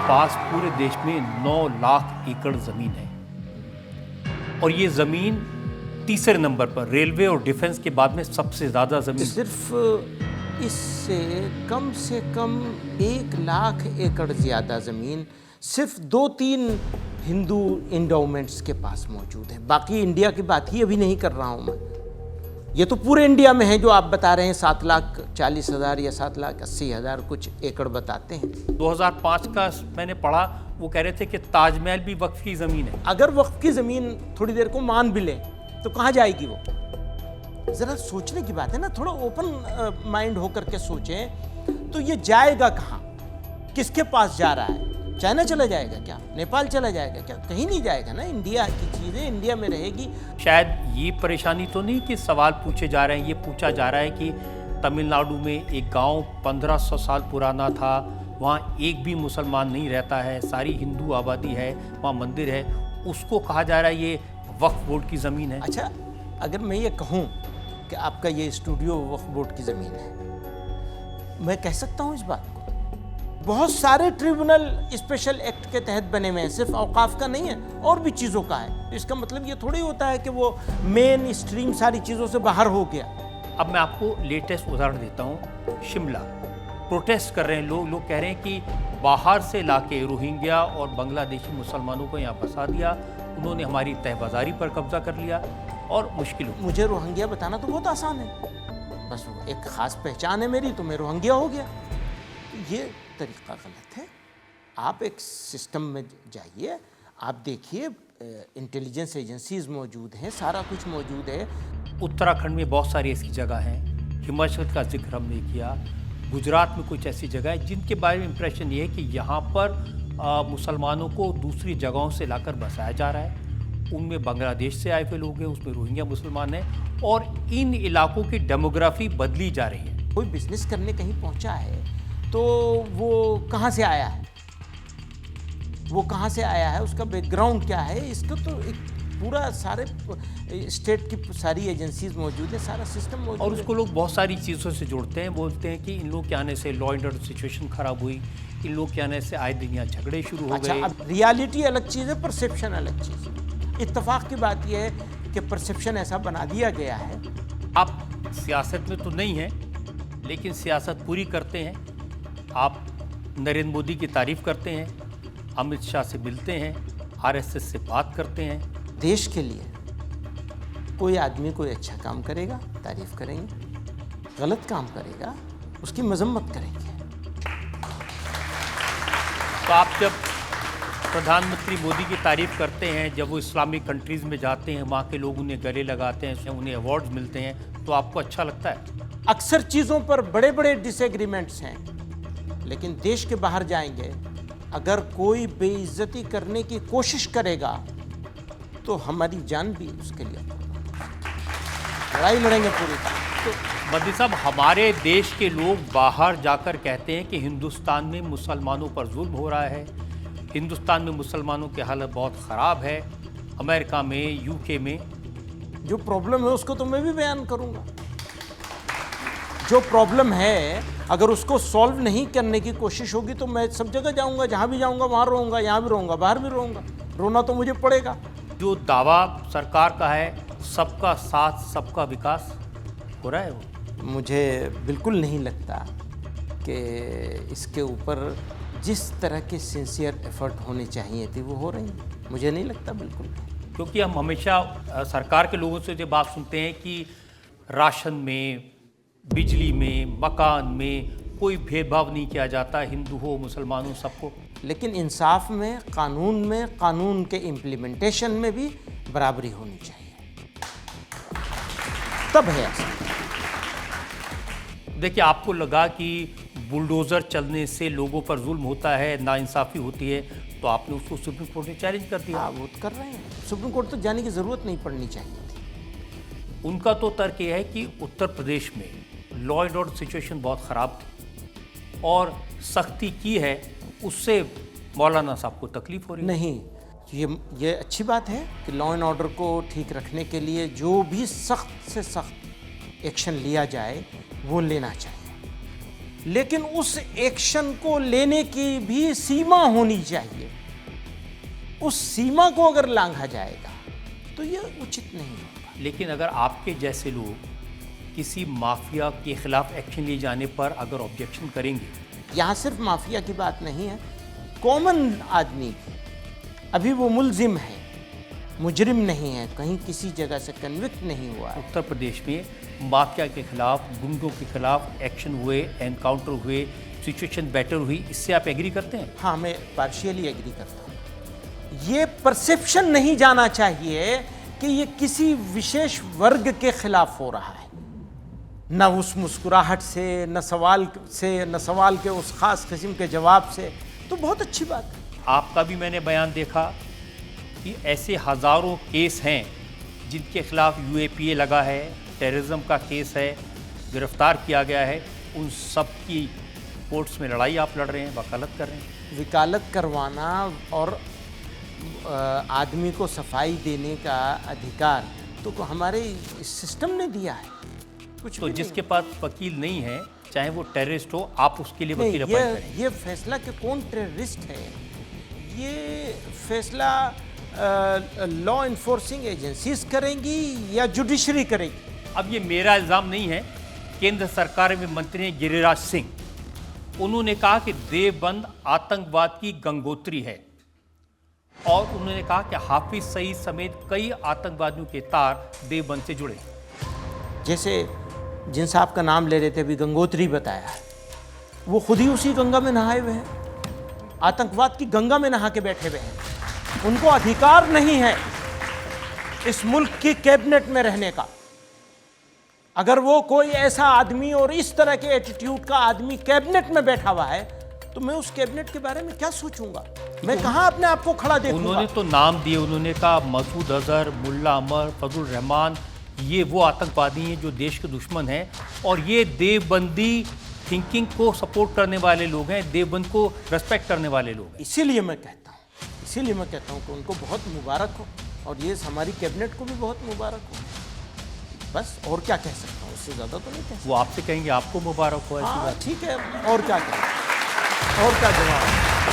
पास पूरे देश में 9 लाख एकड़ ज़मीन है और ये ज़मीन तीसरे नंबर पर, रेलवे और डिफेंस के बाद में सबसे ज़्यादा ज़मीन। सिर्फ इससे कम 1 लाख एकड़ ज़्यादा ज़मीन सिर्फ 2-3 हिंदू इंडोमेंट्स के पास मौजूद है। बाकी इंडिया की बात ही अभी नहीं कर रहा हूँ मैं। ये तो पूरे इंडिया में है जो आप बता रहे हैं, 7,40,000 या 7,80,000 कुछ एकड़ बताते हैं। 2005 का मैंने पढ़ा, वो कह रहे थे कि ताजमहल भी वक्फ की ज़मीन है। अगर वक्फ की ज़मीन थोड़ी देर को मान भी लें तो कहाँ जाएगी वो? ज़रा सोचने की बात है ना, थोड़ा ओपन माइंड होकर के सोचें। तो ये जाएगा कहाँ, किसके पास जा रहा है? चाइना चला जाएगा क्या? नेपाल चला जाएगा क्या? कहीं नहीं जाएगा ना। इंडिया की चीज़ें इंडिया में रहेगी। शायद ये परेशानी तो नहीं कि सवाल पूछे जा रहे हैं, ये पूछा जा रहा है कि तमिलनाडु में एक गांव 1500 साल पुराना था, वहाँ एक भी मुसलमान नहीं रहता है, सारी हिंदू आबादी है, वहाँ मंदिर है, उसको कहा जा रहा है ये वक्फ बोर्ड की ज़मीन है। अच्छा, अगर मैं ये कहूँ कि आपका ये स्टूडियो वक्फ बोर्ड की ज़मीन है, मैं कह सकता हूँ इस बात को? बहुत सारे ट्रिब्यूनल स्पेशल एक्ट के तहत बने हुए हैं, सिर्फ औकाफ का नहीं है, और भी चीज़ों का है। इसका मतलब ये थोड़ी होता है कि वो मेन स्ट्रीम सारी चीज़ों से बाहर हो गया। अब मैं आपको लेटेस्ट उदाहरण देता हूँ। शिमला प्रोटेस्ट कर रहे हैं लोग कह रहे हैं कि बाहर से लाके रोहिंग्या और बांग्लादेशी मुसलमानों को यहाँ बसा दिया, उन्होंने हमारी तहबाजारी पर कब्जा कर लिया और मुश्किल। मुझे रोहिंग्या बताना तो बहुत आसान है, बस एक ख़ास पहचान है मेरी, तो मैं रोहिंग्या हो गया। ये तरीका गलत है। आप एक सिस्टम में जाइए, आप देखिए, इंटेलिजेंस एजेंसीज मौजूद हैं, सारा कुछ मौजूद है। उत्तराखंड में बहुत सारी ऐसी जगह हैं, हिमाचल का जिक्र हमने किया, गुजरात में कुछ ऐसी जगह है जिनके बारे में इंप्रेशन ये है कि यहाँ पर मुसलमानों को दूसरी जगहों से लाकर बसाया जा रहा है। उनमें बांग्लादेश से आए हुए लोग हैं, उसमें रोहिंग्या मुसलमान हैं और इन इलाकों की डेमोग्राफी बदली जा रही है। कोई बिजनेस करने कहीं पहुँचा है तो वो कहाँ से आया है, वो कहाँ से आया है, उसका बैकग्राउंड क्या है, इसका तो एक पूरा सारे स्टेट की सारी एजेंसीज मौजूद है, सारा सिस्टम मौजूद है। और उसको लोग बहुत सारी चीज़ों से जोड़ते हैं, बोलते हैं कि इन लोग के आने से लॉ एंड ऑर्डर सिचुएशन खराब हुई, इन लोग के आने से आए दिन यहाँ झगड़े शुरू हो गए। अच्छा, अब रियलिटी अलग चीज़ है, परसेप्शन अलग चीज़ है। इत्तेफाक की बात यह है कि परसेप्शन ऐसा बना दिया गया है। आप सियासत में तो नहीं हैं, लेकिन सियासत पूरी करते हैं। आप नरेंद्र मोदी की तारीफ करते हैं, अमित शाह से मिलते हैं, आरएसएस से बात करते हैं। देश के लिए कोई आदमी कोई अच्छा काम करेगा, तारीफ करेंगे, गलत काम करेगा उसकी मजम्मत करेंगे। तो आप जब प्रधानमंत्री मोदी की तारीफ करते हैं, जब वो इस्लामिक कंट्रीज़ में जाते हैं, वहाँ के लोग उन्हें गले लगाते हैं, उन्हें अवार्ड्स मिलते हैं, तो आपको अच्छा लगता है? अक्सर चीज़ों पर बड़े बड़े डिसएग्रीमेंट्स हैं, लेकिन देश के बाहर जाएंगे, अगर कोई बेइज्जती करने की कोशिश करेगा तो हमारी जान भी उसके लिए लड़ाई लड़ेंगे पूरी। तो बद्री साहब, हमारे देश के लोग बाहर जाकर कहते हैं कि हिंदुस्तान में मुसलमानों पर जुल्म हो रहा है, हिंदुस्तान में मुसलमानों की हालत बहुत ख़राब है, अमेरिका में, यूके में। जो प्रॉब्लम है उसको तो मैं भी बयान करूंगा। जो प्रॉब्लम है अगर उसको सॉल्व नहीं करने की कोशिश होगी तो मैं सब जगह जाऊंगा, जहां भी जाऊंगा वहां रहूंगा, यहां भी रहूंगा, बाहर भी रहूंगा, रोना तो मुझे पड़ेगा। जो दावा सरकार का है सबका साथ सबका विकास, हो रहा है वो? मुझे बिल्कुल नहीं लगता कि इसके ऊपर जिस तरह के सिंसियर एफर्ट होने चाहिए थे वो हो रही हैं, मुझे नहीं लगता बिल्कुल। क्योंकि हम हमेशा सरकार के लोगों से जो बात सुनते हैं कि राशन में, बिजली में, मकान में कोई भेदभाव नहीं किया जाता, हिंदू हो मुसलमान हो सबको। लेकिन इंसाफ में, कानून के इम्प्लीमेंटेशन में भी बराबरी होनी चाहिए, तब है ऐसा। देखिए, आपको लगा कि बुलडोज़र चलने से लोगों पर जुल्म होता है, नाइंसाफ़ी होती है, तो आपने उसको सुप्रीम कोर्ट में चैलेंज कर दिया। हाँ, वो तो कर रहे हैं। सुप्रीम कोर्ट तक जाने की ज़रूरत नहीं पड़नी चाहिए थी। उनका तो तर्क ये है कि उत्तर प्रदेश में लॉ एंड ऑर्डर सिचुएशन बहुत ख़राब थी और सख्ती की है, उससे मौलाना साहब को तकलीफ हो रही है। नहीं, ये अच्छी बात है कि लॉ एंड ऑर्डर को ठीक रखने के लिए जो भी सख्त से सख्त एक्शन लिया जाए वो लेना चाहिए, लेकिन उस एक्शन को लेने की भी सीमा होनी चाहिए। उस सीमा को अगर लांघा जाएगा तो यह उचित नहीं होगा। लेकिन अगर आपके जैसे लोग किसी माफिया के खिलाफ एक्शन लिए जाने पर अगर ऑब्जेक्शन करेंगे, यहाँ सिर्फ माफिया की बात नहीं है, कॉमन आदमी भी, अभी वो मुलजिम है, मुजरिम नहीं है, कहीं किसी जगह से कन्विक्ट नहीं हुआ है। उत्तर प्रदेश में माफिया के खिलाफ, गुंडों के खिलाफ एक्शन हुए, एनकाउंटर हुए, सिचुएशन बेटर हुई, इससे आप एग्री करते हैं? हाँ, मैं पार्शियली एग्री करता हूँ। ये परसेप्शन नहीं जाना चाहिए कि ये किसी विशेष वर्ग के खिलाफ हो रहा है, न उस मुस्कुराहट से, न सवाल के उस खास किस्म के जवाब से, तो बहुत अच्छी बात है। आपका भी मैंने बयान देखा कि ऐसे हज़ारों केस हैं जिनके खिलाफ UAPA लगा है, टेररिज्म का केस है, गिरफ्तार किया गया है, उन सब की कोर्ट्स में लड़ाई आप लड़ रहे हैं, वकालत कर रहे हैं। वकालत करवाना और आदमी को सफाई देने का अधिकार तो हमारे सिस्टम ने दिया है। कुछ तो भी जिसके पास वकील नहीं है, चाहे वो टेररिस्ट हो, आप उसके लिए वकील नहीं, अपॉइंट करें। ये फैसला कि कौन टेररिस्ट है, ये फैसला लॉ इन्फोर्सिंग एजेंसीज करेंगी या जुडिशरी करेगी? अब ये मेरा इल्ज़ाम नहीं है, केंद्र सरकार में मंत्री हैं गिरिराज सिंह, उन्होंने कहा कि देवबंद आतंकवाद की गंगोत्री है और उन्होंने कहा कि हाफिज सईद समेत कई आतंकवादियों के तार देवबंद से जुड़े। जैसे जिन साहब का नाम ले रहे थे, अभी गंगोत्री बताया है, वो खुद ही उसी गंगा में नहाए हुए हैं, आतंकवाद की गंगा में नहा के बैठे हुए हैं। उनको अधिकार नहीं है इस मुल्क की कैबिनेट में रहने का। अगर वो कोई ऐसा आदमी और इस तरह के एटीट्यूड का आदमी कैबिनेट में बैठा हुआ है तो मैं उस कैबिनेट के बारे में क्या सोचूंगा? मैं कहां अपने आप को खड़ा देखूंगा? उन्होंने तो नाम दिए, उन्होंने कहा मसूद अजहर, मुल्ला अमर, फजल रहमान, ये वो आतंकवादी हैं जो देश के दुश्मन हैं और ये देवबंदी थिंकिंग को सपोर्ट करने वाले लोग हैं, देवबंद को रेस्पेक्ट करने वाले लोग हैं। इसीलिए मैं कहता हूं कि उनको बहुत मुबारक हो और ये हमारी कैबिनेट को भी बहुत मुबारक हो। बस और क्या कह सकता हूँ, उससे ज़्यादा तो नहीं कह सकता। वो आपसे कहेंगे आपको मुबारक हो, ऐसी हाँ बात। ठीक है, और क्या कहें, और क्या जवाब।